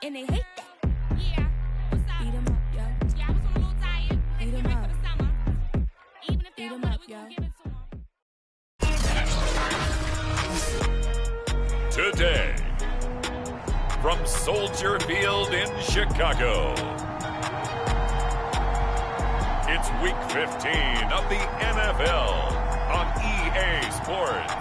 and they hate that. Yeah, what's up? Eat 'em up, yo. Yeah, I was on a little diet. Let's get ready for the summer. Even if they don't want it, we gon' give it to them. Today, from Soldier Field in Chicago, it's Week 15 of the NFL on EA Sports.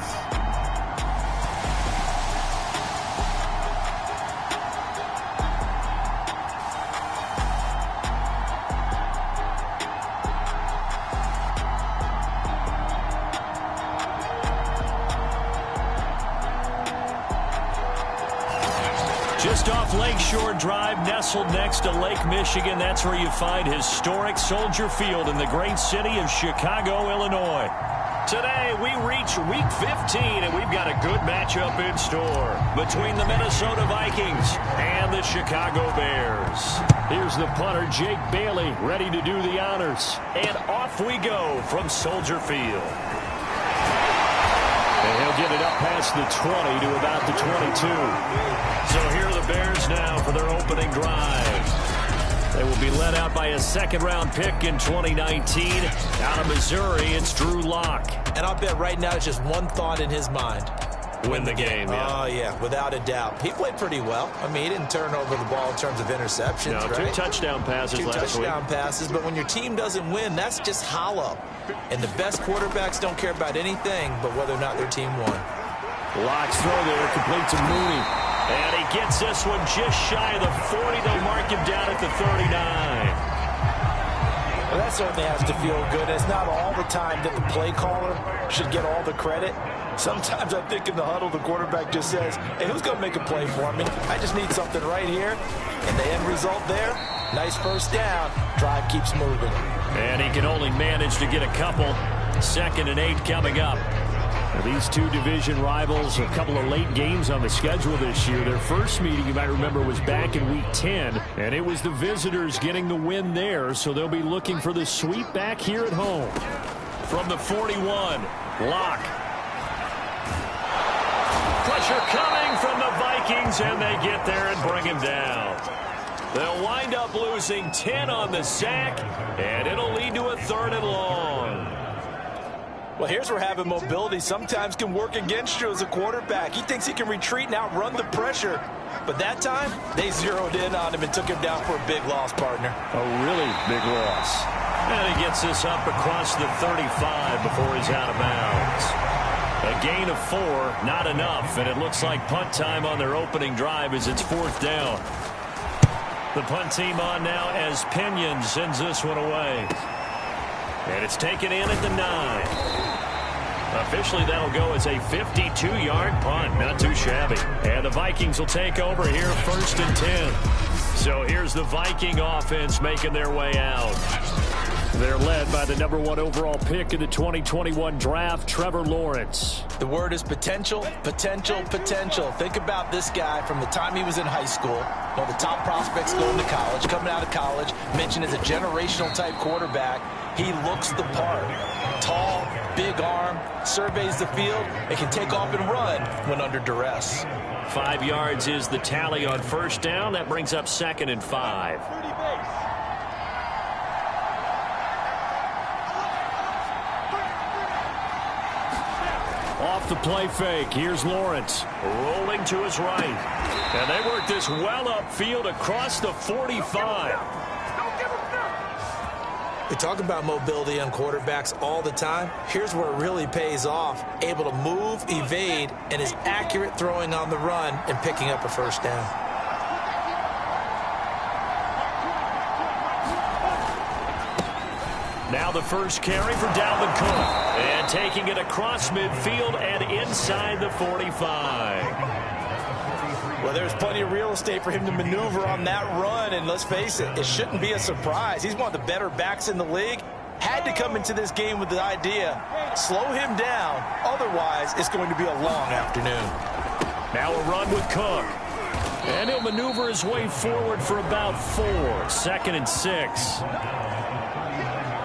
Just off Lakeshore Drive, nestled next to Lake Michigan. That's where you find historic Soldier Field in the great city of Chicago, Illinois. Today, we reach Week 15, and we've got a good matchup in store between the Minnesota Vikings and the Chicago Bears. Here's the punter, Jake Bailey, ready to do the honors. And off we go from Soldier Field. And he'll get it up past the 20 to about the 22. So here are the Bears now for their opening drive. They will be led out by a second-round pick in 2019. Out of Missouri, it's Drew Lock. And I'll bet right now it's just one thought in his mind. Win the game, yeah. Oh, yeah, without a doubt. He played pretty well. I mean, he didn't turn over the ball in terms of interceptions, no, right? 2 touchdown passes last week. 2 touchdown passes, but when your team doesn't win, that's just hollow. And the best quarterbacks don't care about anything but whether or not their team won. Lock's throw there, complete to Mooney. And he gets this one just shy of the 40. They'll mark him down at the 39. Well, that certainly has to feel good. It's not all the time that the play caller should get all the credit. Sometimes I think in the huddle, the quarterback just says, hey, who's going to make a play for me? I just need something right here. And the end result there, nice first down. Drive keeps moving. And he can only manage to get a couple. 2nd and 8 coming up. These two division rivals, a couple of late games on the schedule this year. Their first meeting, you might remember, was back in Week 10, and it was the visitors getting the win there, so they'll be looking for the sweep back here at home. From the 41, Lock. Pressure coming from the Vikings, and they get there and bring him down. They'll wind up losing 10 on the sack, and it'll lead to a 3rd and long. Well, here's where having mobility sometimes can work against you as a quarterback. He thinks he can retreat and outrun the pressure. But that time, they zeroed in on him and took him down for a big loss, partner. A really big loss. And he gets this up across the 35 before he's out of bounds. A gain of 4, not enough. And it looks like punt time on their opening drive as it's 4th down. The punt team on now as Pinion sends this one away. And it's taken in at the 9. Officially, that'll go as a 52-yard punt. Not too shabby. And the Vikings will take over here 1st and 10. So here's the Viking offense making their way out. They're led by the number 1 overall pick in the 2021 draft, Trevor Lawrence. The word is potential, potential, potential. Think about this guy from the time he was in high school. One of the top prospects going to college, coming out of college, mentioned as a generational type quarterback. He looks the part. Tall, big arm, surveys the field, and can take off and run when under duress. 5 yards is the tally on 1st down. That brings up 2nd and 5. Off the play fake, here's Lawrence. Rolling to his right. And they work this well upfield across the 45. We talk about mobility on quarterbacks all the time. Here's where it really pays off. Able to move, evade, and is accurate throwing on the run and picking up a 1st down. Now the first carry for Dalvin Cook. And taking it across midfield and inside the 45. Well, there's plenty of real estate for him to maneuver on that run, and let's face it, it shouldn't be a surprise. He's one of the better backs in the league. Had to come into this game with the idea, slow him down, otherwise it's going to be a long afternoon. Now a run with Cook. And he'll maneuver his way forward for about 4. 2nd and 6.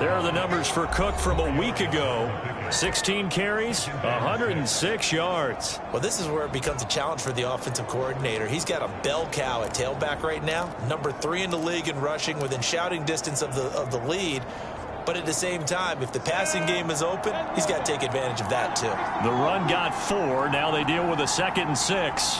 There are the numbers for Cook from a week ago. 16 carries, 106 yards. Well, this is where it becomes a challenge for the offensive coordinator. He's got a bell cow at tailback right now, number 3 in the league in rushing, within shouting distance of the lead. But at the same time, if the passing game is open, he's got to take advantage of that too. The run got 4. Now they deal with a 2nd and 6.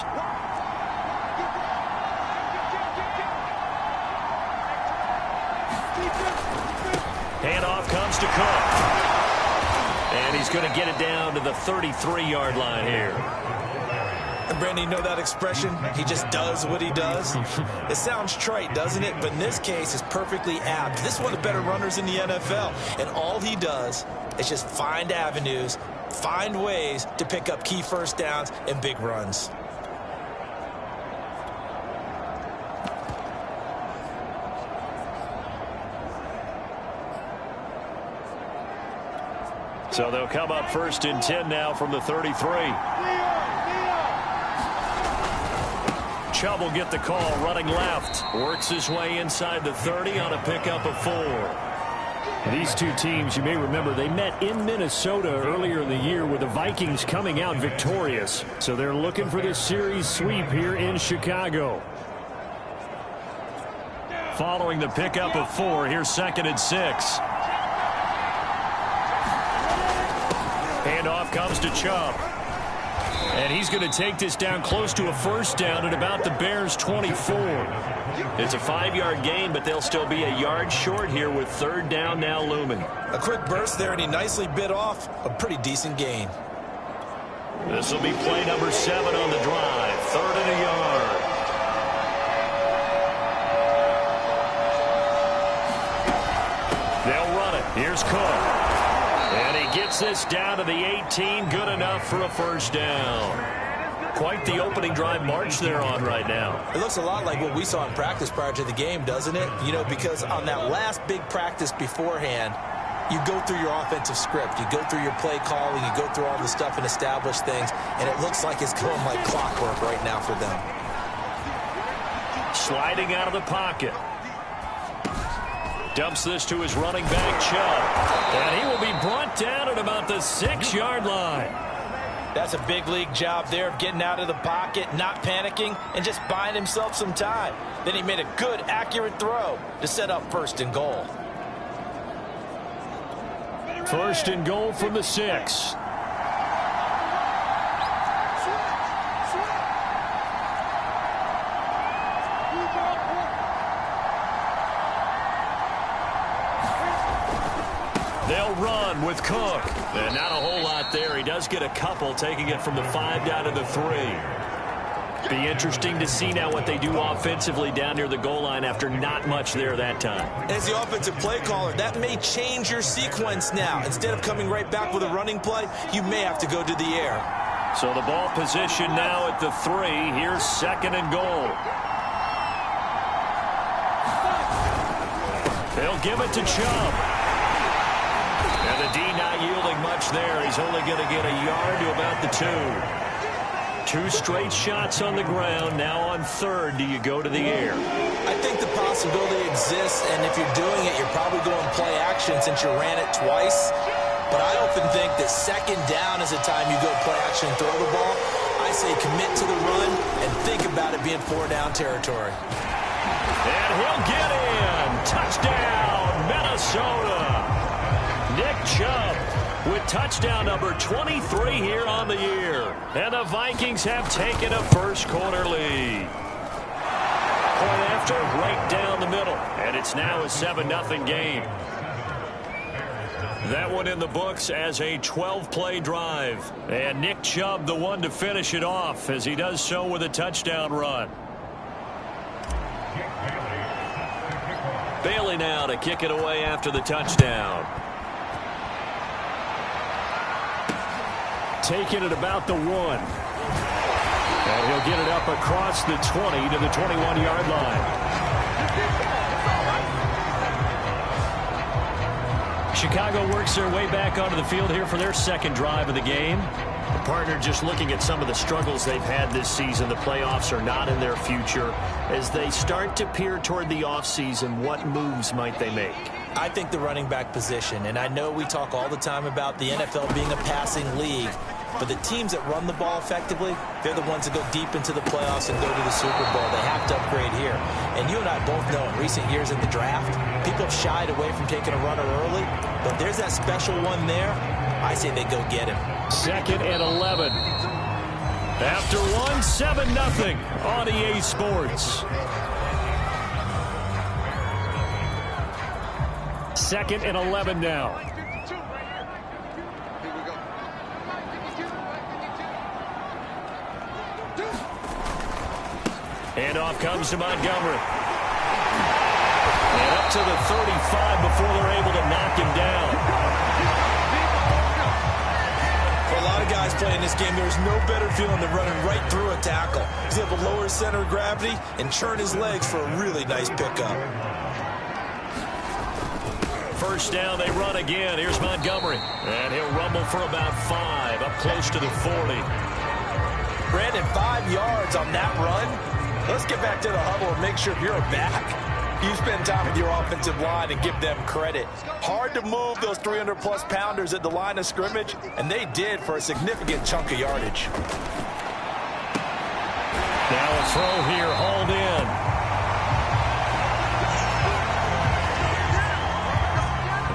Handoff comes to Cook. And he's going to get it down to the 33-yard line here. And Brandon, you know that expression? He just does what he does. It sounds trite, doesn't it? But in this case, it's perfectly apt. This is one of the better runners in the NFL. And all he does is just find avenues, find ways to pick up key first downs and big runs. So they'll come up 1st and 10 now from the 33. Chubb will get the call, running left. Works his way inside the 30 on a pickup of 4. These two teams, you may remember, they met in Minnesota earlier in the year with the Vikings coming out victorious. So they're looking for this series sweep here in Chicago. Following the pickup of 4, here's 2nd and 6. Handoff comes to Chubb. And he's going to take this down close to a 1st down at about the Bears' 24. It's a 5-yard gain, but they'll still be a yard short here with 3rd down now looming. A quick burst there, and he nicely bit off a pretty decent gain. This will be play number 7 on the drive. 3rd and a yard. They'll run it. Here's Cook. And he gets this down to the 18. Good enough for a 1st down. Quite the opening drive march they're on right now. It looks a lot like what we saw in practice prior to the game, doesn't it? You know, because on that last big practice beforehand, you go through your offensive script. You go through your play calling. You go through all the stuff and establish things. And it looks like it's going like clockwork right now for them. Sliding out of the pocket. Dumps this to his running back, Chubb. And he will be brought down at about the 6-yard line. That's a big league job there of getting out of the pocket, not panicking, and just buying himself some time. Then he made a good, accurate throw to set up 1st and goal. 1st and goal from the 6. They'll run with Cook. And not a whole lot there. He does get a couple, taking it from the 5 down to the 3. Be interesting to see now what they do offensively down near the goal line after not much there that time. As the offensive play caller, that may change your sequence now. Instead of coming right back with a running play, you may have to go to the air. So the ball position now at the 3. Here's 2nd and goal. They'll give it to Chubb. And the D not yielding much there. He's only going to get a yard to about the 2. 2 straight shots on the ground. Now on 3rd, do you go to the air? I think the possibility exists, and if you're doing it, you're probably going play action since you ran it twice. But I often think that 2nd down is the time you go play action and throw the ball. I say commit to the run and think about it being 4-down territory. And he'll get in. Touchdown, Minnesota. Nick Chubb with touchdown number 23 here on the year. And the Vikings have taken a 1st quarter lead. Point after, right down the middle. And it's now a 7-0 game. That one in the books as a 12-play drive. And Nick Chubb the one to finish it off as he does so with a touchdown run. Bailey now to kick it away after the touchdown. Taking it about the 1. And he'll get it up across the 20 to the 21-yard line. Chicago works their way back onto the field here for their 2nd drive of the game. Partner, just looking at some of the struggles they've had this season, the playoffs are not in their future. As they start to peer toward the offseason, what moves might they make? I think the running back position, and I know we talk all the time about the NFL being a passing league, but the teams that run the ball effectively, they're the ones that go deep into the playoffs and go to the Super Bowl. They have to upgrade here. And you and I both know in recent years in the draft, people have shied away from taking a runner early, but there's that special one there. I say they go get him. 2nd and 11. After 1, 7-0 on EA Sports. 2nd and 11 now. Handoff comes to Montgomery. And up to the 35 before they're able to knock him down. For a lot of guys playing this game, there's no better feeling than running right through a tackle. He's able to lower his center of gravity and churn his legs for a really nice pickup. First down, they run again. Here's Montgomery. And he'll rumble for about 5, up close to the 40. Brandon, 5 yards on that run. Let's get back to the huddle and make sure if you're a back, you spend time with your offensive line and give them credit. Hard to move those 300-plus pounders at the line of scrimmage, and they did for a significant chunk of yardage. Now a throw here, hauled in.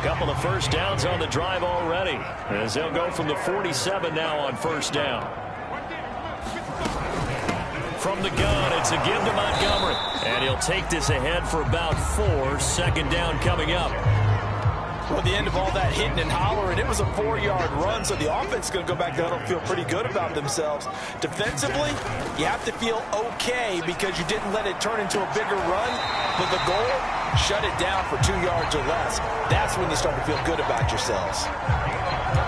A couple of first downs on the drive already, as they'll go from the 47 now on first down. From the gun, it's a give to Montgomery. And he'll take this ahead for about 4. Second down coming up. Well, at the end of all that hitting and hollering, it was a 4-yard run, so the offense is going to go back there and feel pretty good about themselves. Defensively, you have to feel okay because you didn't let it turn into a bigger run. But the goal, shut it down for 2 yards or less. That's when you start to feel good about yourselves.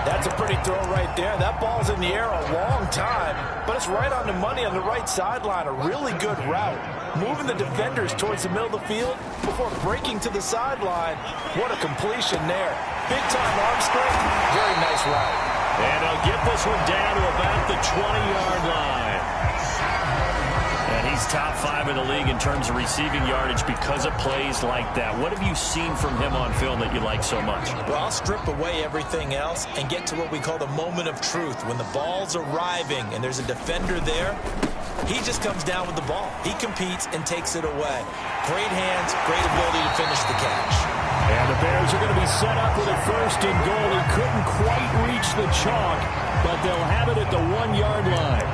That's a pretty throw right there. That ball's in the air a long time, but it's right on the money on the right sideline. A really good route. Moving the defenders towards the middle of the field before breaking to the sideline. What a completion there. Big-time arm strength. Very nice route. And he'll get this one down to about the 20-yard line. And he's top 5 in the league in terms of receiving yardage because of plays like that. What have you seen from him on film that you like so much? Well, I'll strip away everything else and get to what we call the moment of truth. When the ball's arriving and there's a defender there, he just comes down with the ball. He competes and takes it away. Great hands, great ability to finish the catch. And the Bears are going to be set up with a 1st and goal. He couldn't quite reach the chalk, but they'll have it at the 1-yard line.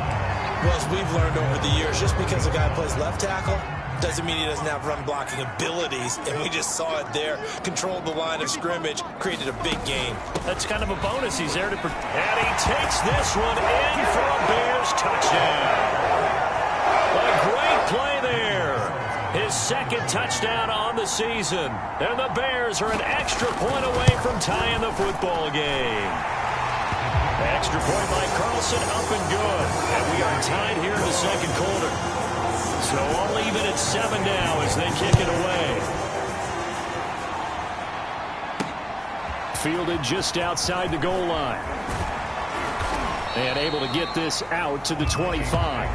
Well, as we've learned over the years, just because a guy plays left tackle doesn't mean he doesn't have run-blocking abilities, and we just saw it there. Controlled the line of scrimmage, created a big gain. That's kind of a bonus. He's there to... And he takes this one in for a Bears touchdown. A great play there. His 2nd touchdown on the season. And the Bears are an extra point away from tying the football game. Extra point by Carlson, up and good. And we are tied here in the 2nd quarter. So all even at 7 now as they kick it away. Fielded just outside the goal line. And able to get this out to the 25.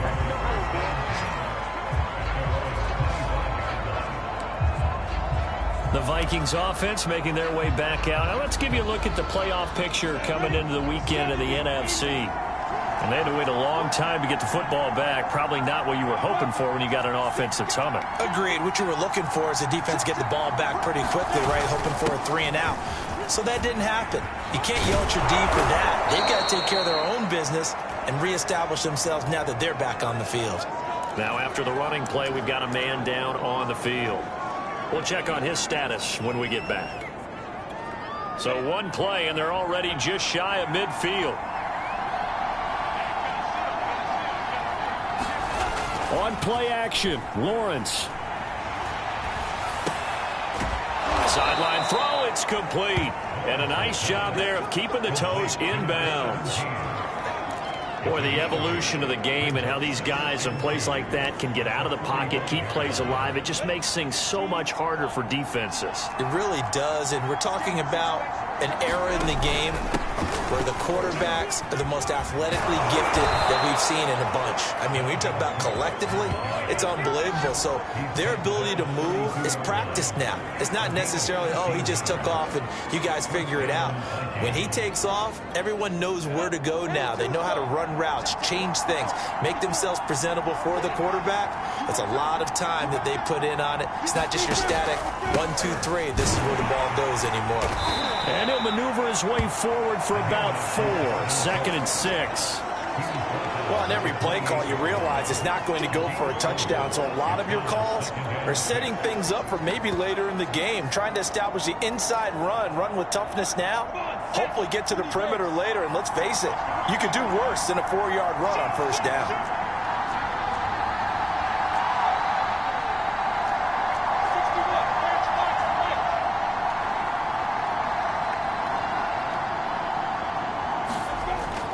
The Vikings offense making their way back out. Now let's give you a look at the playoff picture coming into the weekend in the NFC. And they had to wait a long time to get the football back. Probably not what you were hoping for when you got an offense that's humming. Agreed. What you were looking for is the defense getting the ball back pretty quickly, right? Hoping for a 3 and out. So that didn't happen. You can't yell at your D for that. They've got to take care of their own business and reestablish themselves now that they're back on the field. Now after the running play, we've got a man down on the field. We'll check on his status when we get back. So 1 play, and they're already just shy of midfield. On play action, Lawrence. Sideline throw, it's complete. And a nice job there of keeping the toes inbounds. Boy, the evolution of the game and how these guys on plays like that can get out of the pocket, keep plays alive, it just makes things so much harder for defenses. It really does, and we're talking about an era in the game where the quarterbacks are the most athletically gifted that we've seen in a bunch. I mean, when you talk about collectively, it's unbelievable. So their ability to move is practiced now. It's not necessarily, oh, he just took off and you guys figure it out. When he takes off, everyone knows where to go now. They know how to run routes, change things, make themselves presentable for the quarterback. It's a lot of time that they put in on it. It's not just your static 1, 2, 3. This is where the ball goes anymore. And he'll maneuver his way forward for about 4. 2nd and 6. Well, on every play call, you realize it's not going to go for a touchdown. So a lot of your calls are setting things up for maybe later in the game, trying to establish the inside run with toughness now, hopefully get to the perimeter later. And let's face it, you could do worse than a 4-yard run on first down.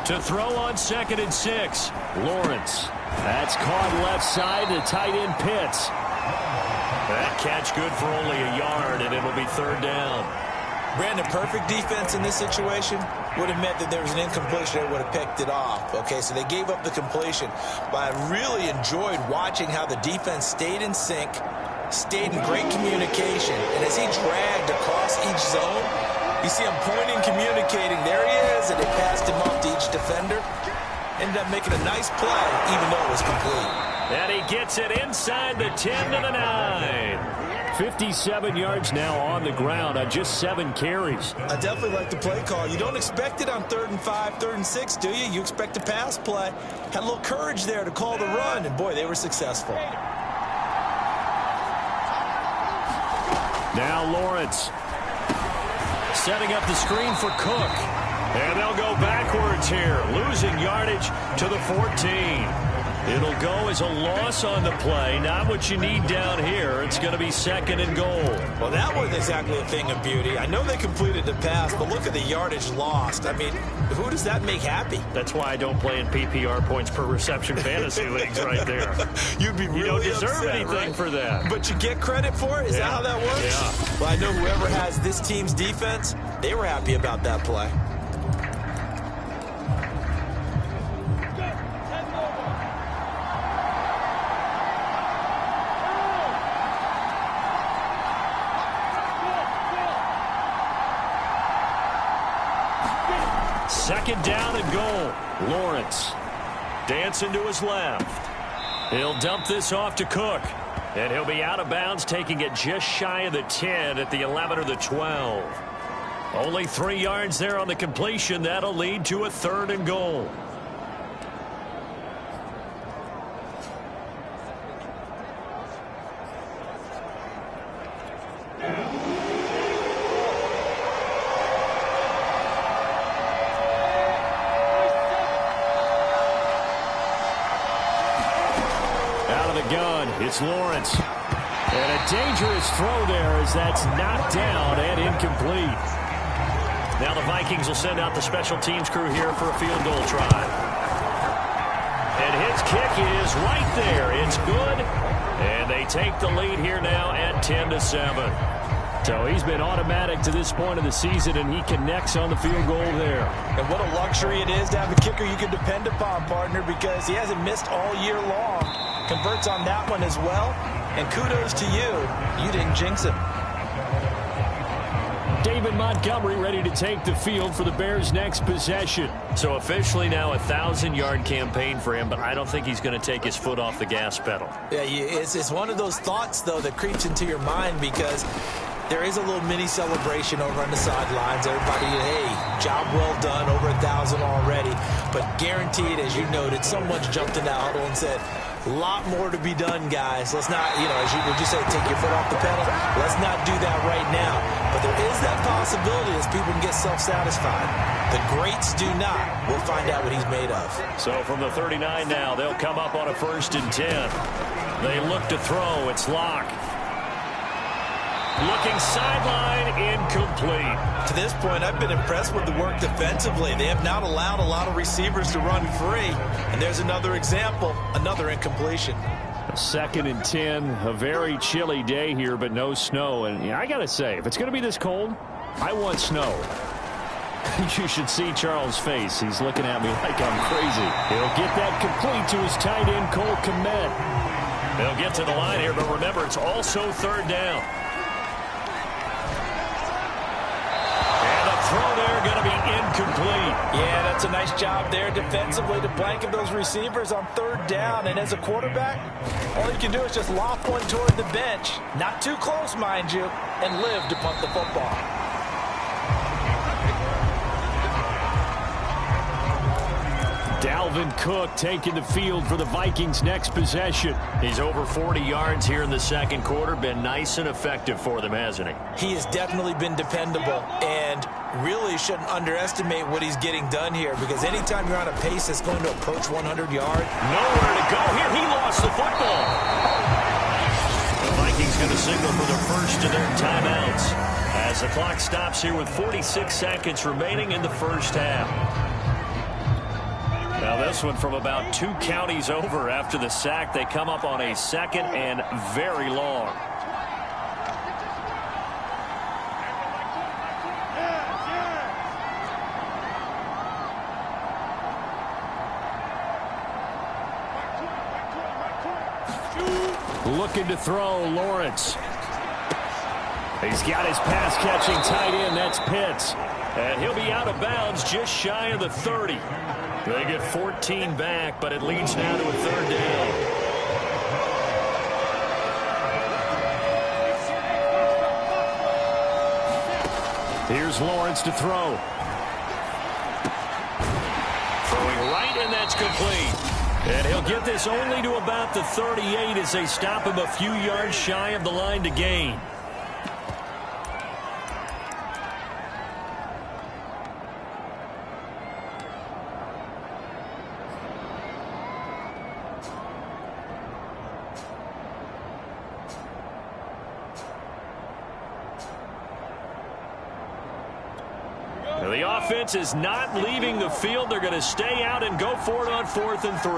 To throw on 2nd and 6, Lawrence. That's caught left side to tight end Pitts. That catch good for only a yard, and it'll be 3rd down. Brandon, perfect defense in this situation would have meant that there was an incompletion that would have picked it off. Okay, so they gave up the completion. But I really enjoyed watching how the defense stayed in sync, stayed in great communication. And as he dragged across each zone, you see him pointing, communicating. There he is, and they passed him off to each defender. Ended up making a nice play, even though it was complete. And he gets it inside the 10 to the 9. 57 yards now on the ground on just 7 carries. I definitely like the play call. You don't expect it on 3rd and 5, 3rd and 6, do you? You expect a pass play. Had a little courage there to call the run, and boy, they were successful. Now Lawrence. Setting up the screen for Cook. And they'll go backwards here, losing yardage to the 14. It'll go as a loss on the play. Not what you need down here. It's going to be 2nd and goal. Well, that wasn't exactly a thing of beauty. I know they completed the pass, but look at the yardage lost. I mean, who does that make happy? That's why I don't play in PPR points per reception fantasy leagues right there. You'd be really You don't deserve upset, anything right? for that. But you get credit for it? Is that how that works? Yeah. Well, I know whoever has this team's defense, they were happy about that play. Second down and goal. Lawrence dancing to his left. He'll dump this off to Cook. And he'll be out of bounds, taking it just shy of the 10 at the 11 or the 12. Only 3 yards there on the completion. That'll lead to a 3rd and goal. It's Lawrence. And a dangerous throw there as that's knocked down and incomplete. Now the Vikings will send out the special teams crew here for a field goal try. And his kick is right there. It's good. And they take the lead here now at 10-7. So he's been automatic to this point of the season, and he connects on the field goal there. And what a luxury it is to have a kicker you can depend upon, partner, because he hasn't missed all year long. Converts on that one as well. And kudos to you. You didn't jinx him. David Montgomery ready to take the field for the Bears' next possession. So officially now a 1,000-yard campaign for him, but I don't think he's going to take his foot off the gas pedal. Yeah, it's one of those thoughts, though, that creeps into your mind because there is a little mini celebration over on the sidelines. Everybody, hey, job well done, over 1,000 already. But guaranteed, as you noted, someone's jumped in that huddle and said, a lot more to be done, guys. Let's not, as you would you say, take your foot off the pedal? Let's not do that right now. But there is that possibility as people can get self-satisfied. The greats do not. We'll find out what he's made of. So from the 39 now, they'll come up on a 1st and 10. They look to throw. It's Locke. Looking sideline, incomplete. To this point, I've been impressed with the work defensively. They have not allowed a lot of receivers to run free. And there's another example, another incompletion. 2nd and 10, a very chilly day here, but no snow. And I got to say, if it's going to be this cold, I want snow. You should see Charles' face. He's looking at me like I'm crazy. He'll get that complete to his tight end, Cole Kmet. They'll get to the line here, but remember, it's also third down. And the throw there going to be incomplete. Yeah, that's a nice job there defensively to blanket those receivers on third down. And as a quarterback, all you can do is just loft one toward the bench. Not too close, mind you, and live to punt the football. Dalvin Cook taking the field for the Vikings' next possession. He's over 40 yards here in the second quarter. Been nice and effective for them, hasn't he? He has definitely been dependable, and really shouldn't underestimate what he's getting done here, because anytime you're on a pace that's going to approach 100 yards. Nowhere to go here. He lost the football. The Vikings going to signal for their first of their timeouts as the clock stops here with 46 seconds remaining in the first half. Now this one from about 2 counties over after the sack. They come up on a second and very long. Looking to throw, Lawrence. He's got his pass-catching tight end. That's Pitts. And he'll be out of bounds just shy of the 30. They get 14 back, but it leads now to a third down. Here's Lawrence to throw. Throwing right, and that's complete. And he'll get this only to about the 38 as they stop him a few yards shy of the line to gain. The offense is not leaving the field. They're going to stay out and go for it on 4th and 3.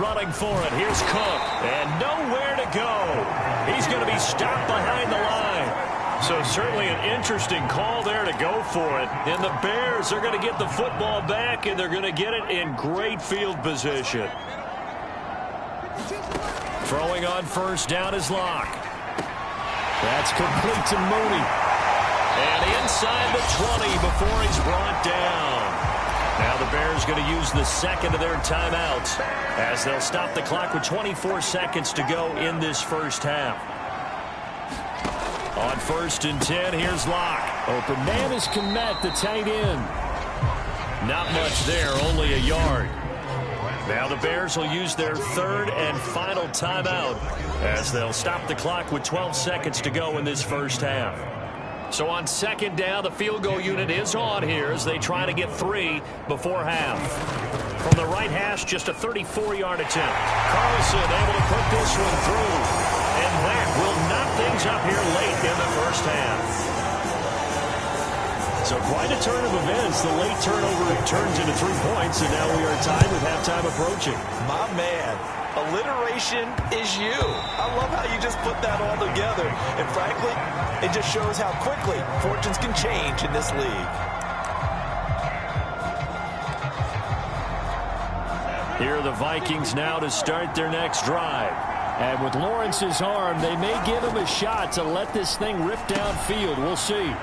Running for it. Here's Cook. And nowhere to go. He's going to be stopped behind the line. So certainly an interesting call there to go for it. And the Bears are going to get the football back, and they're going to get it in great field position. Throwing on first down is Locke. That's complete to Mooney. And inside the 20 before he's brought down. Now the Bears going to use the second of their timeouts as they'll stop the clock with 24 seconds to go in this first half. On 1st and 10, here's Locke. Open man is Kmet, the tight end. Not much there, only a yard. Now the Bears will use their third and final timeout as they'll stop the clock with 12 seconds to go in this first half. So on second down, the field goal unit is on here as they try to get 3 before half. From the right hash, just a 34-yard attempt. Carlson able to put this one through. And that will knock things up here late in the first half. So quite a turn of events. The late turnover turns into 3 points, and now we are tied with halftime approaching. My man, alliteration is you. I love how you just put that all together. And frankly, it just shows how quickly fortunes can change in this league. Here are the Vikings now to start their next drive. And with Lawrence's arm, they may give him a shot to let this thing rip downfield. We'll see.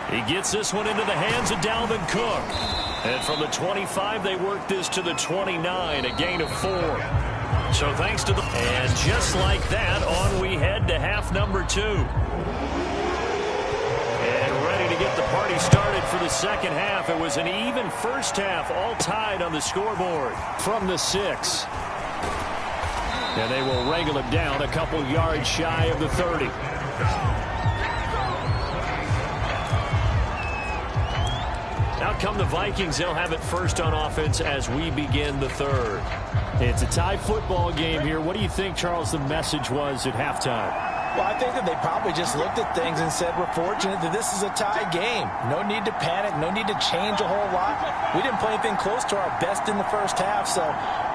He gets this one into the hands of Dalvin Cook. And from the 25, they work this to the 29, a gain of 4. So thanks to the... And just like that, on we head to half number 2. And ready to get the party started for the second half. It was an even first half, all tied on the scoreboard. From the 6. And they will wrangle him down a couple yards shy of the 30. Out come the Vikings. They'll have it first on offense as we begin the third. It's a tie football game here. What do you think, Charles, the message was at halftime? Well, I think that they probably just looked at things and said, we're fortunate that this is a tie game. No need to panic. No need to change a whole lot. We didn't play anything close to our best in the first half, so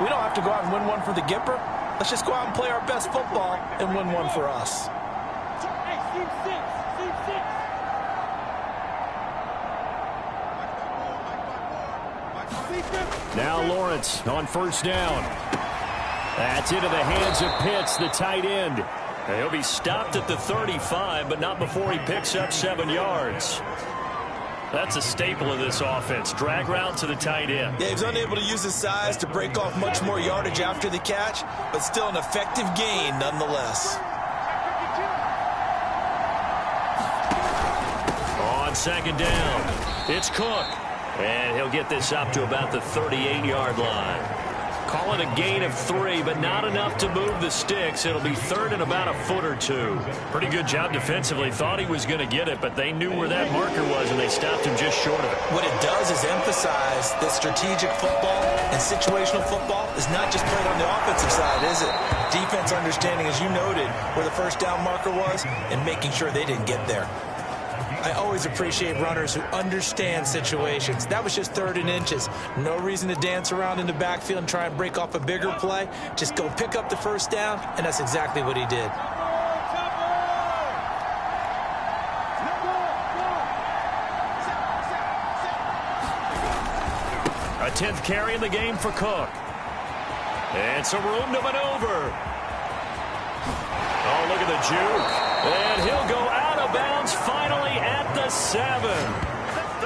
we don't have to go out and win one for the Gipper. Let's just go out and play our best football and win one for us. Now Lawrence on first down. That's into the hands of Pitts, the tight end. He'll be stopped at the 35, but not before he picks up 7 yards. That's a staple of this offense. Drag route to the tight end. Yeah, he's unable to use his size to break off much more yardage after the catch, but still an effective gain nonetheless. On second down, it's Cook. And he'll get this up to about the 38-yard line. Call it a gain of 3, but not enough to move the sticks. It'll be third and about a foot or 2. Pretty good job defensively. Thought he was going to get it, but they knew where that marker was, and they stopped him just short of it. What it does is emphasize that strategic football and situational football is not just played on the offensive side, is it? Defense understanding, as you noted, where the first down marker was and making sure they didn't get there. I always appreciate runners who understand situations. That was just 3rd and inches. No reason to dance around in the backfield and try and break off a bigger play. Just go pick up the first down, and that's exactly what he did. A 10th carry in the game for Cook. And some room to maneuver. Oh, look at the juke. And he'll go out of bounds finally at the 7.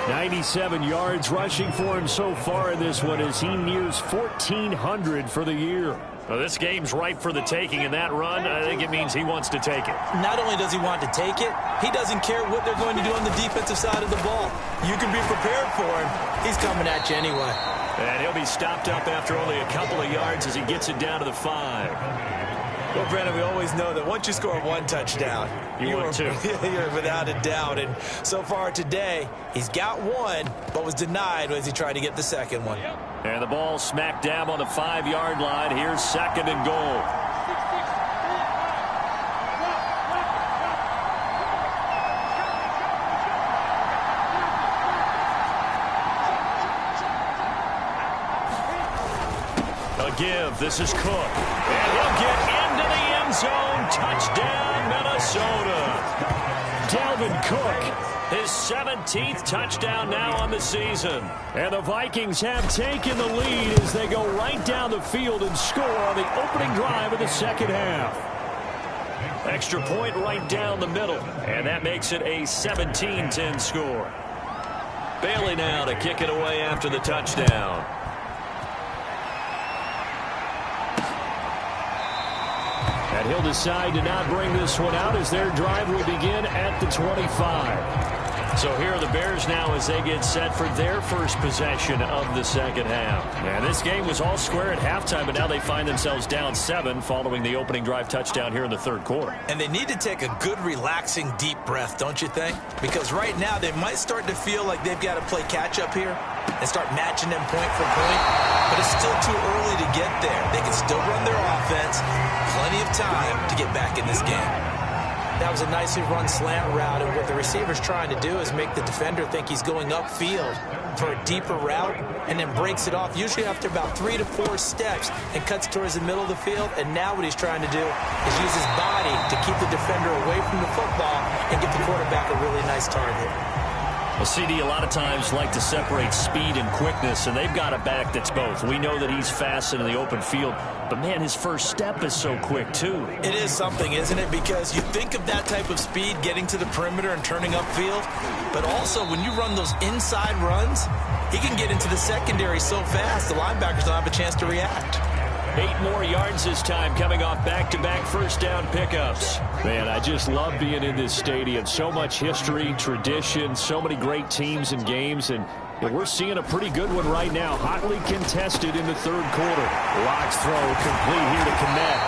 97 yards rushing for him so far in this one as he nears 1,400 for the year. Well, this game's ripe for the taking, and that run, I think it means he wants to take it. Not only does he want to take it, he doesn't care what they're going to do on the defensive side of the ball. You can be prepared for him. He's coming at you anyway. And he'll be stopped up after only a couple of yards as he gets it down to the 5. Well, Brandon, we always know that once you score 1 touchdown, you want 2. You're without a doubt. And so far today, he's got 1, but was denied as he tried to get the second one. And the ball smack dab on the 5-yard line. Here's 2nd and goal. A give. This is Cook. And he'll get into the end zone. Touchdown, Minnesota. Dalvin Cook, his 17th touchdown now on the season. And the Vikings have taken the lead as they go right down the field and score on the opening drive of the second half. Extra point right down the middle. And that makes it a 17-10 score. Bailey now to kick it away after the touchdown. And he'll decide to not bring this one out as their drive will begin at the 25. So here are the Bears now as they get set for their first possession of the second half. And this game was all square at halftime, but now they find themselves down 7 following the opening drive touchdown here in the third quarter. And they need to take a good, relaxing, deep breath, don't you think? Because right now they might start to feel like they've got to play catch-up here and start matching them point for point. But it's still too early to get there. They can still run their offense. Plenty of time to get back in this game. That was a nicely run slant route, and what the receiver's trying to do is make the defender think he's going upfield for a deeper route, and then breaks it off, usually after about 3 to 4 steps, and cuts towards the middle of the field. And now what he's trying to do is use his body to keep the defender away from the football and get the quarterback a really nice target. Well, CD a lot of times like to separate speed and quickness, and they've got a back that's both. We know that he's fast in the open field, but, man, his first step is so quick, too. It is something, isn't it? Because you think of that type of speed getting to the perimeter and turning upfield, but also when you run those inside runs, he can get into the secondary so fast the linebackers don't have a chance to react. 8 more yards this time coming off back-to-back first down pickups. Man, I just love being in this stadium. So much history, tradition, so many great teams and games, and we're seeing a pretty good one right now. Hotly contested in the third quarter. Locke's throw complete here to connect.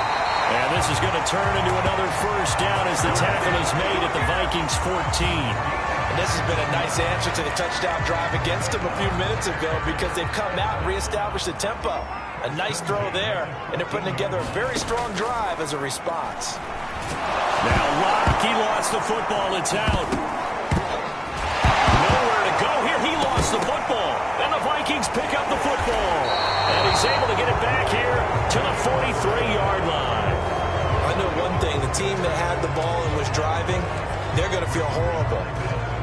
And this is going to turn into another first down as the tackle is made at the Vikings 14. And this has been a nice answer to the touchdown drive against them a few minutes ago because they've come out and reestablished the tempo. A nice throw there, and they're putting together a very strong drive as a response. Now Locke, he lost the football. It's out. Nowhere to go here. He lost the football. And the Vikings pick up the football. And he's able to get it back here to the 43-yard line. I know one thing. The team that had the ball and was driving, they're going to feel horrible.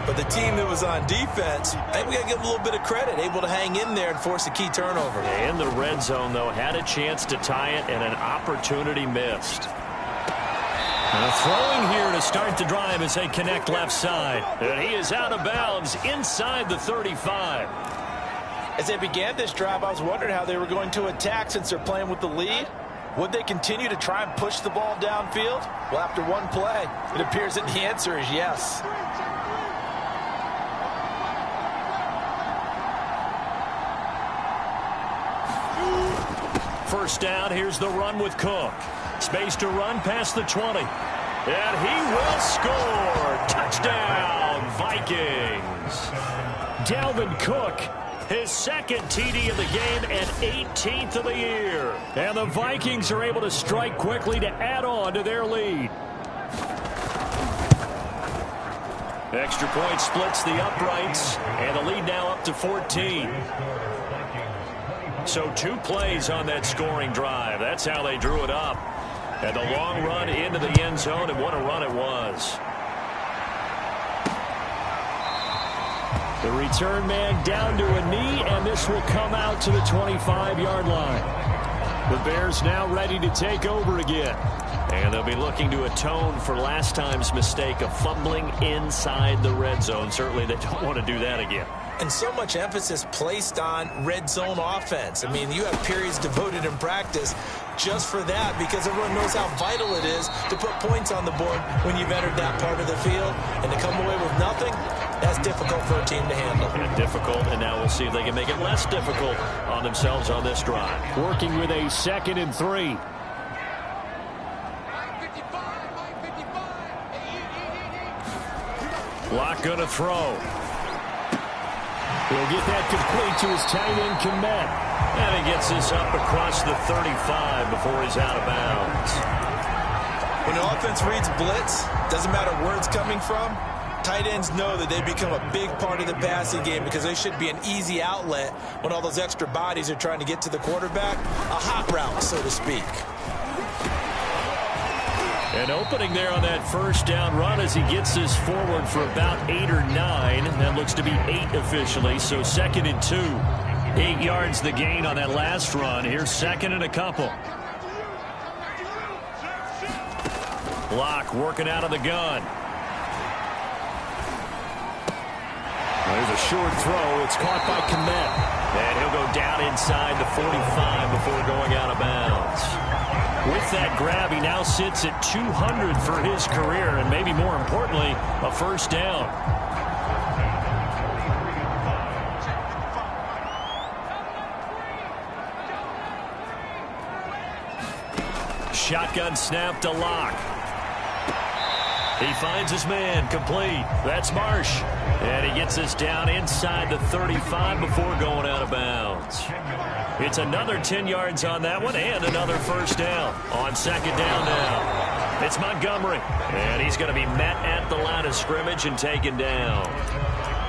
But the team that was on defense, I think we got to give them a little bit of credit, able to hang in there and force a key turnover. In the red zone, though, had a chance to tie it and an opportunity missed. Throwing here to start the drive as they connect left side. And he is out of bounds inside the 35. As they began this drive, I was wondering how they were going to attack since they're playing with the lead. Would they continue to try and push the ball downfield? Well, after one play, it appears that the answer is yes. First down, here's the run with Cook. Space to run past the 20. And he will score. Touchdown, Vikings. Dalvin Cook, his second TD of the game and 18th of the year. And the Vikings are able to strike quickly to add on to their lead. Extra point splits the uprights, and the lead now up to 14. So 2 plays on that scoring drive. That's how they drew it up. And the long run into the end zone, and what a run it was. The return man down to a knee, and this will come out to the 25-yard line. The Bears now ready to take over again. And they'll be looking to atone for last time's mistake of fumbling inside the red zone. Certainly they don't want to do that again. And so much emphasis placed on red zone offense. I mean, you have periods devoted in practice just for that because everyone knows how vital it is to put points on the board when you've entered that part of the field. And to come away with nothing, that's difficult for a team to handle. And difficult, and now we'll see if they can make it less difficult on themselves on this drive. Working with a 2nd and 3. Locke going to throw. He'll get that complete to his tight end, Kmet. And he gets this up across the 35 before he's out of bounds. When the offense reads blitz, doesn't matter where it's coming from, tight ends know that they become a big part of the passing game because they should be an easy outlet when all those extra bodies are trying to get to the quarterback. A hot route, so to speak. An opening there on that first down run as he gets this forward for about 8 or 9. That looks to be 8 officially, so 2nd and 2. 8 yards the gain on that last run. Here's 2nd and a couple. Locke working out of the gun. There's a short throw. It's caught by Kmet. And he'll go down inside the 45 before going out of bounds. With that grab, he now sits at 200 for his career, and maybe more importantly, a first down. Shotgun snap to Locke. He finds his man, complete. That's Marsh. And he gets us down inside the 35 before going out of bounds. It's another 10 yards on that one and another first down. On 2nd down now, it's Montgomery. And he's going to be met at the line of scrimmage and taken down.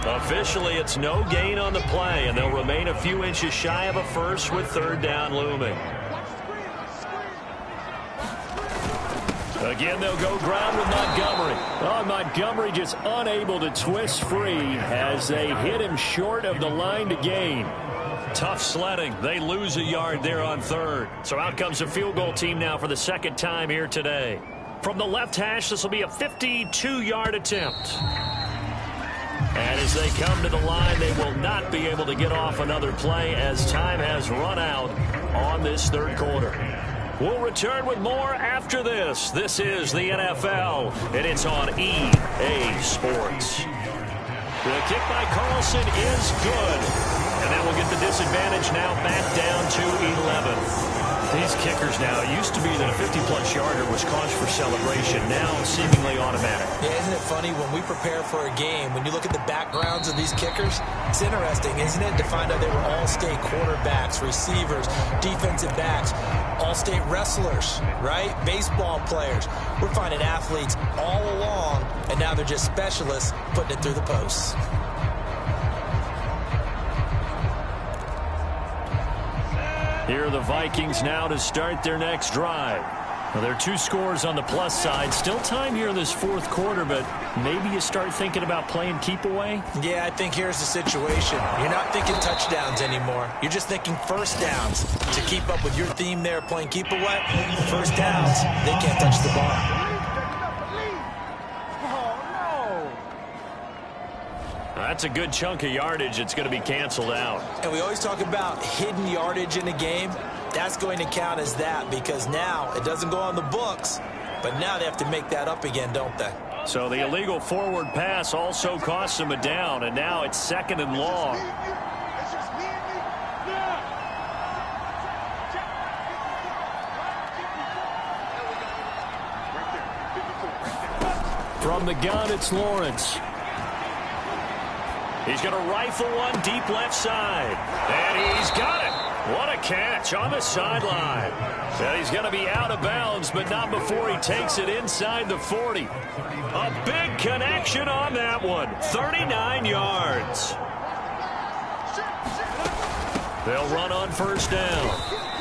Officially, it's no gain on the play, and they'll remain a few inches shy of a first with 3rd down looming. Again, they'll go ground with Montgomery. Oh, Montgomery just unable to twist free as they hit him short of the line to gain. Tough sledding. They lose a yard there on 3rd. So out comes a field goal team now for the 2nd time here today. From the left hash, this will be a 52-yard attempt. And as they come to the line, they will not be able to get off another play as time has run out on this 3rd quarter. We'll return with more after this. This is the NFL, and it's on EA Sports. The kick by Carlson is good. And that will get the disadvantage now back down to 11. These kickers now, it used to be that a 50-plus yarder was cause for celebration. Now seemingly automatic. Yeah, isn't it funny when we prepare for a game, when you look at the backgrounds of these kickers, it's interesting, isn't it, to find out they were all-state quarterbacks, receivers, defensive backs, all-state wrestlers, right? Baseball players. We're finding athletes all along, and now they're just specialists putting it through the posts. Here are the Vikings now to start their next drive. Well, there are 2 scores on the plus side. Still time here in this fourth quarter, but maybe you start thinking about playing keep away? Yeah, I think here's the situation. You're not thinking touchdowns anymore. You're just thinking first downs. To keep up with your theme there, playing keep away, first downs, they can't touch the ball. That's a good chunk of yardage. It's going to be canceled out. And we always talk about hidden yardage in a game. That's going to count as that because now it doesn't go on the books, but now they have to make that up again, don't they? So the illegal forward pass also costs them a down, and now it's 2nd and long. From the gun, it's Lawrence. He's going to rifle one deep left side. And he's got it. What a catch on the sideline. And he's going to be out of bounds, but not before he takes it inside the 40. A big connection on that one. 39 yards. They'll run on first down.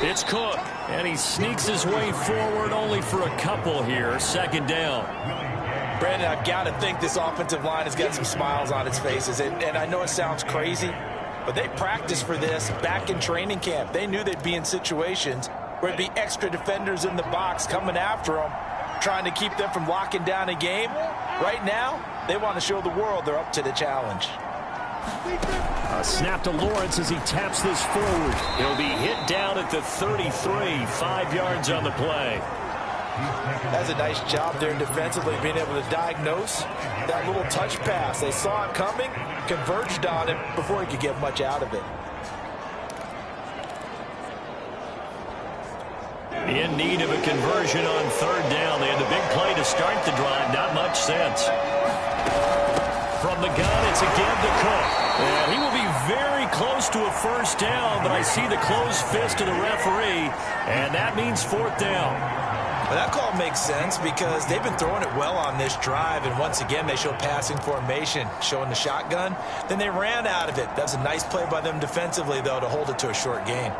It's Cook. And he sneaks his way forward only for a couple here. 2nd down. Brandon, I've got to think this offensive line has got some smiles on its faces. And I know it sounds crazy, but they practiced for this back in training camp. They knew they'd be in situations where it'd be extra defenders in the box coming after them, trying to keep them from locking down a game. Right now, they want to show the world they're up to the challenge. A snap to Lawrence as he taps this forward. He'll be hit down at the 33, 5 yards on the play. That's a nice job there defensively, being able to diagnose that little touch pass. They saw it coming, converged on it before he could get much out of it. In need of a conversion on 3rd down. They had the big play to start the drive. Not much sense. From the gun, it's again to Cook. And he will be very close to a first down, but I see the closed fist of the referee, and that means 4th down. Well, that call makes sense because they've been throwing it well on this drive, and once again they show passing formation, showing the shotgun. Then they ran out of it. That's a nice play by them defensively, though, to hold it to a short gain.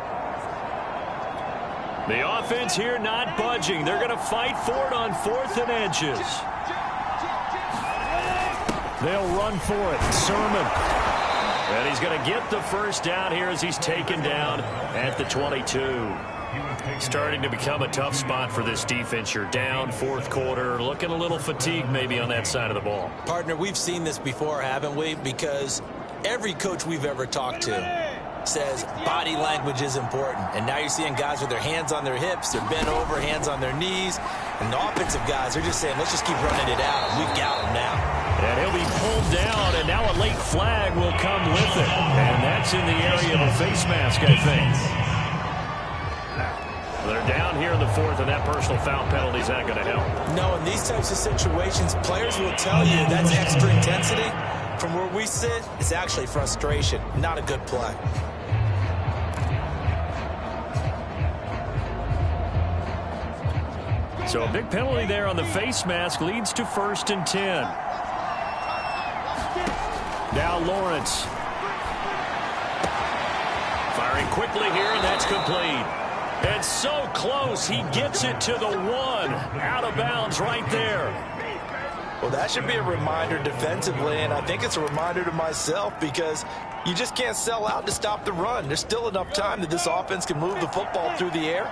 The offense here not budging. They're going to fight for it on 4th and inches. They'll run for it. Sermon. And he's going to get the first down here as he's taken down at the 22. Starting to become a tough spot for this defense. You're down 4th quarter, looking a little fatigued maybe on that side of the ball. Partner, we've seen this before, haven't we? Because every coach we've ever talked to says body language is important. And now you're seeing guys with their hands on their hips, they're bent over, hands on their knees. And the offensive guys, they're just saying, let's just keep running it out. We've got him now. And he'll be pulled down, and now a late flag will come with it. And that's in the area of a face mask, I think. They're down here in the 4th, and that personal foul penalty is not going to help. No, in these types of situations, players will tell you that's extra intensity. From where we sit, it's actually frustration, not a good play. So a big penalty there on the face mask leads to 1st and 10. Now Lawrence. Firing quickly here, and that's complete. And so close, he gets it to the 1. Out of bounds right there. Well, that should be a reminder defensively, and I think it's a reminder to myself because you just can't sell out to stop the run. There's still enough time that this offense can move the football through the air,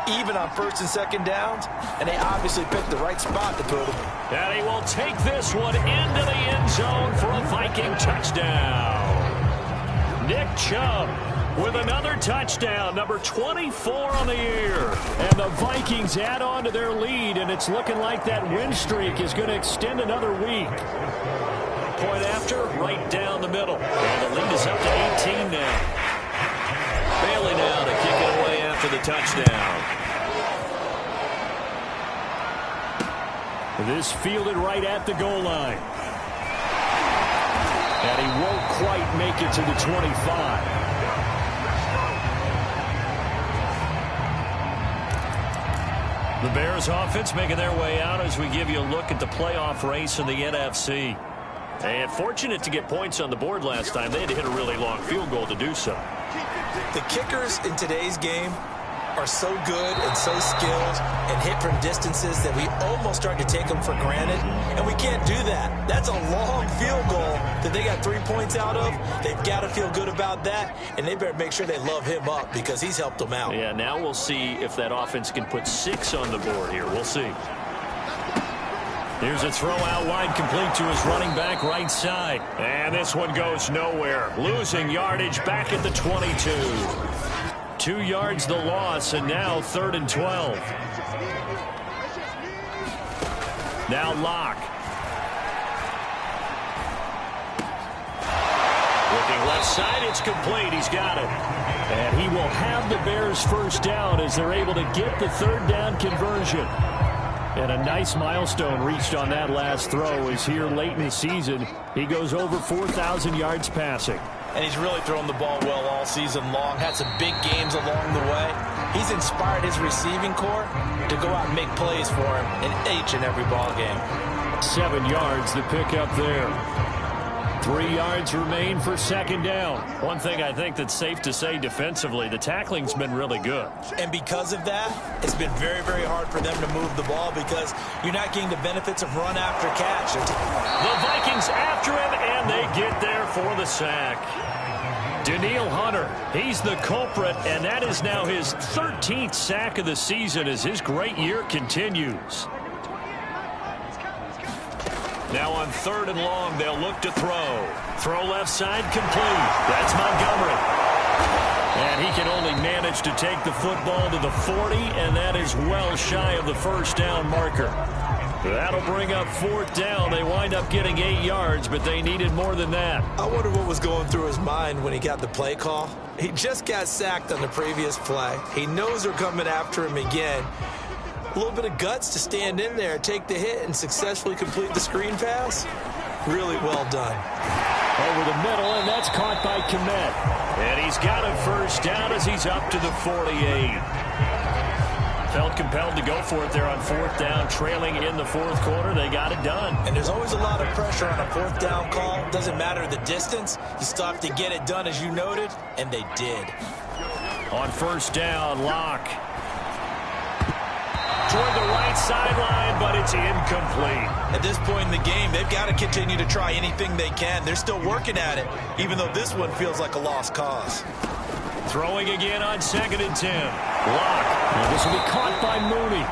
even on 1st and 2nd downs, and they obviously picked the right spot to put them. And he will take this one into the end zone for a Viking touchdown. Nick Chubb with another touchdown, number 24 on the year. And the Vikings add on to their lead, and it's looking like that win streak is going to extend another week. Point after, right down the middle. And the lead is up to 18 now. Bailey now to kick it away after the touchdown. This fielded right at the goal line. And he won't quite make it to the 25. The Bears offense making their way out as we give you a look at the playoff race in the NFC. And fortunate to get points on the board last time. They had to hit a really long field goal to do so. The kickers in today's game are so good and so skilled and hit from distances that we almost start to take them for granted, and we can't do that. That's a long field goal that they got 3 points out of. They've got to feel good about that, and they better make sure they love him up because he's helped them out. Yeah, now we'll see if that offense can put 6 on the board here. We'll see. Here's a throw out wide, complete to his running back right side. And this one goes nowhere. Losing yardage back at the 22. 2 yards the loss, and now 3rd and 12. Now Locke. Looking left side, it's complete. He's got it. And he will have the Bears first down as they're able to get the 3rd down conversion. And a nice milestone reached on that last throw is here late in the season. He goes over 4,000 yards passing. And he's really thrown the ball well all season long. Had some big games along the way. He's inspired his receiving corps to go out and make plays for him in each and every ball game. 7 yards to pick up there. 3 yards remain for 2nd down. One thing I think that's safe to say defensively, the tackling's been really good. And because of that, it's been very, very hard for them to move the ball because you're not getting the benefits of run after catch. The Vikings after him, and they get there for the sack. Danielle Hunter, he's the culprit, and that is now his 13th sack of the season as his great year continues. Now on 3rd and long, they'll look to throw. Throw left side, complete. That's Montgomery. And he can only manage to take the football to the 40, and that is well shy of the 1st down marker. That'll bring up 4th down. They wind up getting 8 yards, but they needed more than that. I wonder what was going through his mind when he got the play call. He just got sacked on the previous play. He knows they're coming after him again. A little bit of guts to stand in there, take the hit, and successfully complete the screen pass. Really well done. Over the middle, and that's caught by Kmet. And he's got a 1st down as he's up to the 48. Felt compelled to go for it there on 4th down, trailing in the 4th quarter. They got it done. And there's always a lot of pressure on a 4th down call. Doesn't matter the distance. You still have to get it done, as you noted, and they did. On 1st down, Locke. Toward the right sideline, but it's incomplete. At this point in the game, they've got to continue to try anything they can. They're still working at it, even though this one feels like a lost cause. Throwing again on 2nd and 10. Locke. Well, this will be caught by Mooney.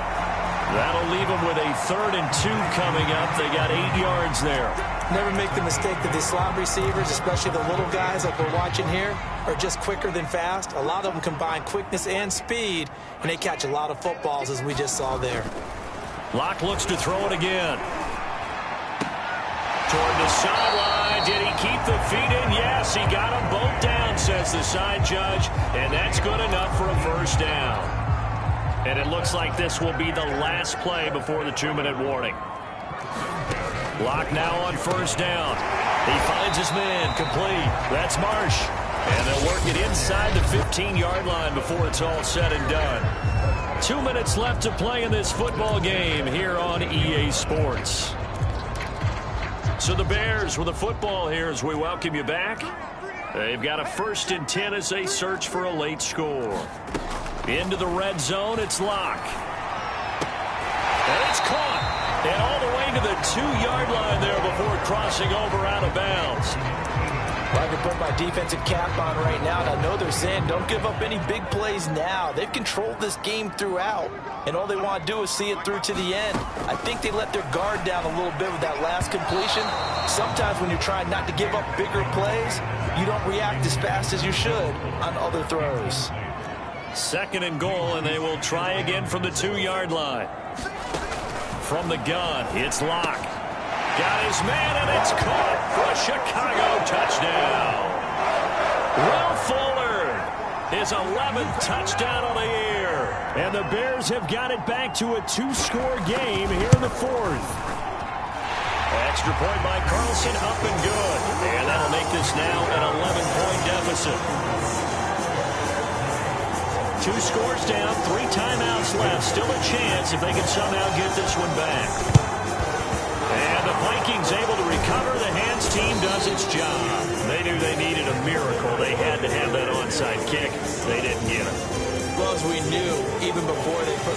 That'll leave them with a 3rd and 2 coming up. They got 8 yards there. Never make the mistake that the slot receivers, especially the little guys like we're watching here, are just quicker than fast. A lot of them combine quickness and speed, and they catch a lot of footballs, as we just saw there. Locke looks to throw it again. Toward the sideline. Did he keep the feet in? Yes, he got them both down, says the side judge, and that's good enough for a 1st down. And it looks like this will be the last play before the 2-minute warning. Locke now on 1st down. He finds his man, complete. That's Marsh. And they'll work it inside the 15-yard line before it's all said and done. 2 minutes left to play in this football game here on EA Sports. So the Bears with the football here as we welcome you back. They've got a 1st and 10 as they search for a late score. Into the red zone, it's Locke. And it's caught. And all the way to the 2-yard line there before crossing over out of bounds. Well, I can put my defensive cap on right now, and I know they're saying don't give up any big plays now. They've controlled this game throughout, and all they want to do is see it through to the end. I think they let their guard down a little bit with that last completion. Sometimes when you're trying not to give up bigger plays, you don't react as fast as you should on other throws. 2nd and goal, and they will try again from the 2-yard line. From the gun, it's Locke. Got his man, and it's caught for a Chicago touchdown. Will Fuller, his 11th touchdown of the year. And the Bears have got it back to a 2-score game here in the 4th. Extra point by Carlson, up and good. And that'll make this now an 11-point deficit. 2 scores down, 3 timeouts left. Still a chance if they can somehow get this one back. And the Vikings able to recover. The hands team does its job. They knew they needed a miracle. They had to have that onside kick. They didn't get it. Well, as we knew, even before they put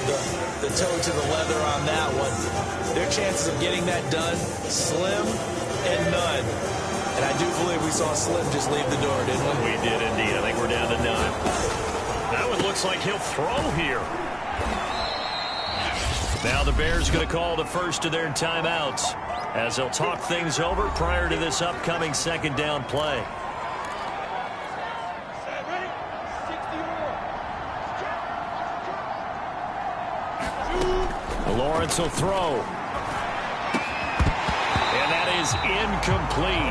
the toe to the leather on that one, their chances of getting that done, slim and none. And I do believe we saw Slim just leave the door, didn't we? We did indeed. I think we're down to none. That one looks like he'll throw here. Now the Bears going to call the first of their timeouts as they'll talk things over prior to this upcoming second down play. Lawrence will throw. And that is incomplete.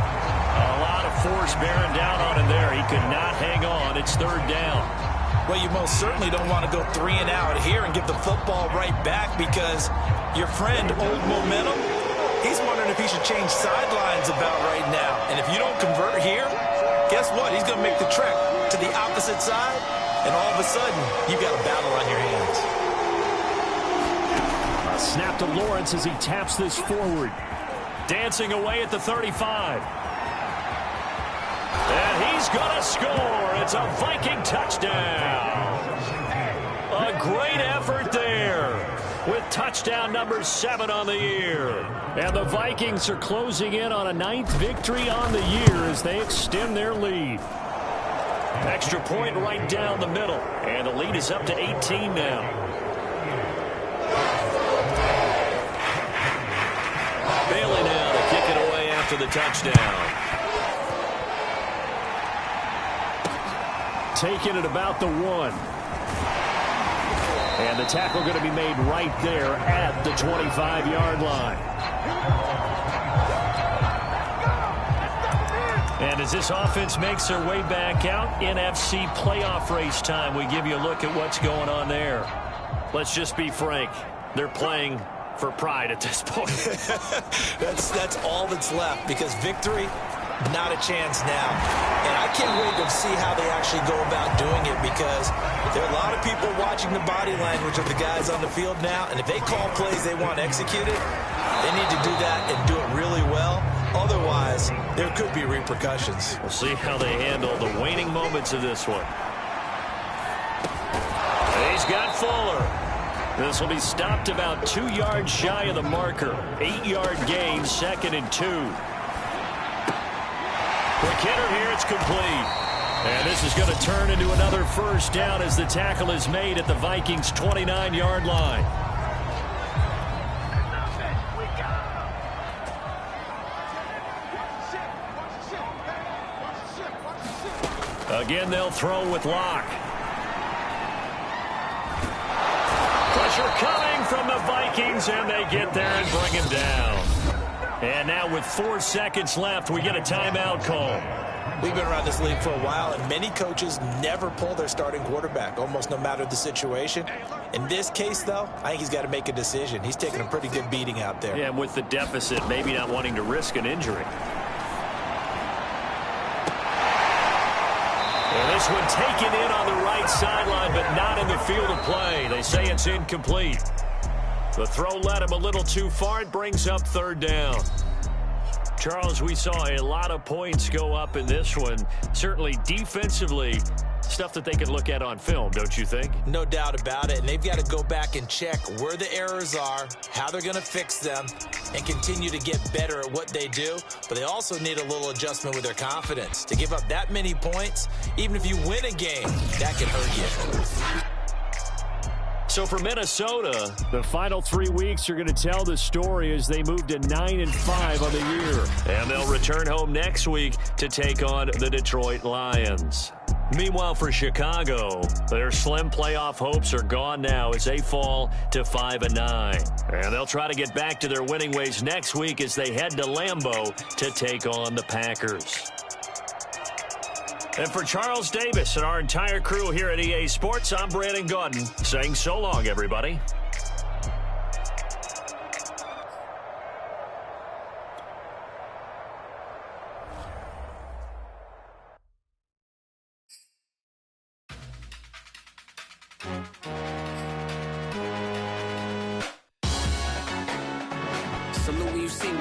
A lot of force bearing down on him there. He could not hang on. It's third down. Well, you most certainly don't want to go 3 and out here and give the football right back because your friend, Old Momentum, he's wondering if he should change sidelines about right now. And if you don't convert here, guess what? He's going to make the trek to the opposite side, and all of a sudden, you've got a battle on your hands. A snap to Lawrence as he taps this forward. Dancing away at the 35. And he's going to score. It's a Viking touchdown. A great effort there with touchdown number 7 on the year. And the Vikings are closing in on a 9th victory on the year as they extend their lead. Extra point right down the middle. And the lead is up to 18 now. Bailey now to kick it away after the touchdown. Taking it about the 1. And the tackle going to be made right there at the 25-yard line. And as this offense makes their way back out, NFC playoff race time, we give you a look at what's going on there. Let's just be frank. They're playing for pride at this point. That's all that's left because victory, not a chance now. And I can't wait to see how they actually go about doing it because there are a lot of people watching the body language of the guys on the field now. And if they call plays they want executed, they need to do that and do it really well. Otherwise, there could be repercussions. We'll see how they handle the waning moments of this one. He's got Fuller. This will be stopped about 2 yards shy of the marker. 8-yard gain, 2nd and 2. Quick hitter here, it's complete. And this is going to turn into another first down as the tackle is made at the Vikings' 29-yard line. Again, they'll throw with Locke. Pressure coming from the Vikings, and they get there and bring him down. And now with 4 seconds left, we get a timeout call. We've been around this league for a while, and many coaches never pull their starting quarterback, almost no matter the situation. In this case, though, I think he's got to make a decision. He's taking a pretty good beating out there. Yeah, and with the deficit, maybe not wanting to risk an injury. And this one taken in on the right sideline, but not in the field of play. They say it's incomplete. The throw led him a little too far. It brings up third down. Charles, we saw a lot of points go up in this one. Certainly defensively, stuff that they can look at on film, don't you think? No doubt about it. And they've got to go back and check where the errors are, how they're going to fix them, and continue to get better at what they do. But they also need a little adjustment with their confidence. To give up that many points, even if you win a game, that can hurt you. So for Minnesota, the final 3 weeks are going to tell the story as they move to 9-5 on the year. And they'll return home next week to take on the Detroit Lions. Meanwhile, for Chicago, their slim playoff hopes are gone now as they fall to 5-9. And they'll try to get back to their winning ways next week as they head to Lambeau to take on the Packers. And for Charles Davis and our entire crew here at EA Sports, I'm Brandon Gaudin saying so long, everybody. Salute when you see me.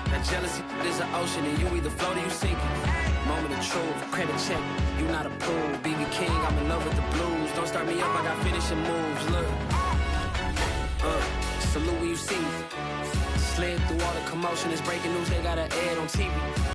Now Jealousy is an ocean, and you either float or you sink it. Moment of truth, credit check, you not approved. BB King, I'm in love with the blues. Don't start me up, I got finishing moves. Look, salute when you see me. Slid through all the commotion, it's breaking news, they got an ad on TV.